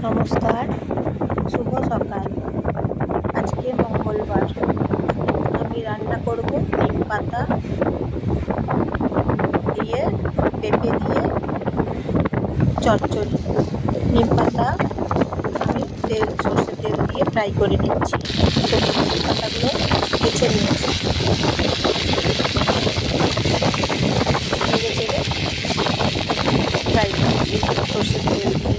নমস্কার, শুভ সকাল। আজকে মঙ্গলবার। আমি রান্না করব নিম পাতা দিয়ে, পেঁপে দিয়ে চচ্চড়ি। নিম পাতা আমি সর্ষের তেল দিয়ে ফ্রাই করে নিচ্ছি। নিম পাতাগুলো বেছে নিয়েছি, নেড়ে চেড়ে ফ্রাই করছি সর্ষের তেল দিয়ে।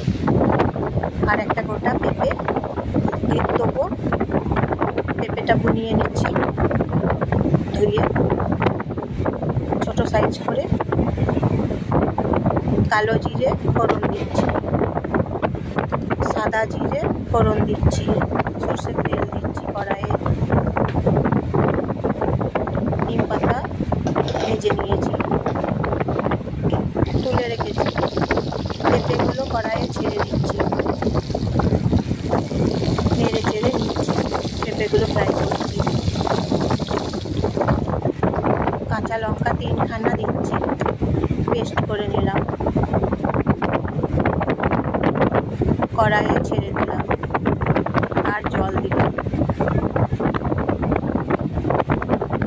আর একটা গোটা পেঁপে দেবো, পেঁপেটা বুনিয়ে নিচ্ছি ধুয়ে ছোট সাইজ করে। কালো জিরে ফোড়ন দিচ্ছি, সাদা জিরে ফোড়ন দিচ্ছি, সর্ষের তেল দিচ্ছি কড়াইয়ে। নিম পাতা ভেজে নিয়েছি, তুলে রেখেছি। পেঁপেগুলো কড়াইয়ে ছেড়ে দিচ্ছি, নেড়ে চেড়ে নিচ্ছি, পেঁপেগুলো ফ্রাই করছি। কাঁচা লঙ্কা 3খানা দিচ্ছি, পেস্ট করে নিলাম, কড়াইয়ে ছেড়ে দিলাম আর জল দিলাম।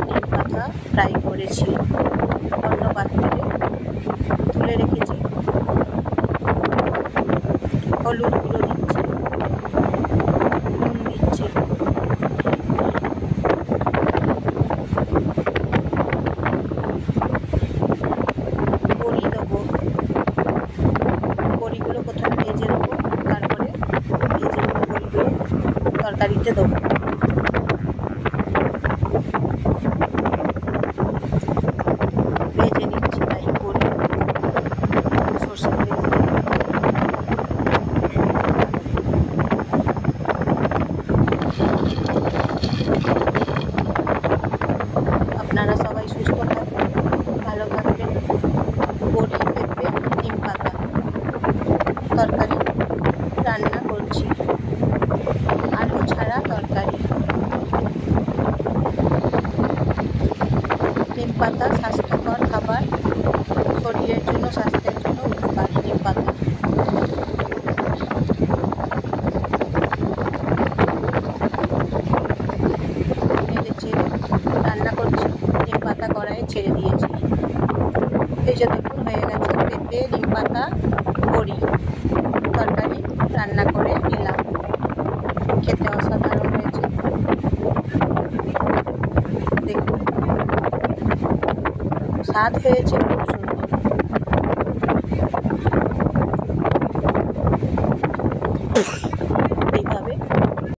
নিম পাতা ফ্রাই করেছি, অন্য পাত্রে তুলে রেখেছি। হলুদ গুঁড়ো দিচ্ছি, নুন দিচ্ছি, বড়ি দেবো। বড়িগুলো প্রথমে ভেজে নেবো, তারপরে ভেজে নেবো বড়িগুলো তরকারিতে দেবো। ভেজে নিচ্ছি তাই বড়ি সর্ষের তেল দিয়ে। আপনারা সবাই সুস্থ থাকবেন, ভালো থাকবেন। বড়ি, পেঁপে, নিম পাতা তরকারি রান্না করছি, আলু ছাড়া তরকারি। নিম পাতা স্বাস্থ্যকর খাবার, শরীরের জন্য, স্বাস্থ্যের জন্য উপকার নিম পাতা। নেড়ে চেড়ে রান্না করছি, নিম পাতা কড়াইয়ে ছেড়ে দিয়েছি। এই যে দেখুন হয়ে গেছে পেঁপে, নিম পাতা, বড়ি তরকারি রান্না করে নিলাম। খেতে অসাধারণ হয়েছে, দেখুন স্বাদ হয়েছে খুব সুন্দর।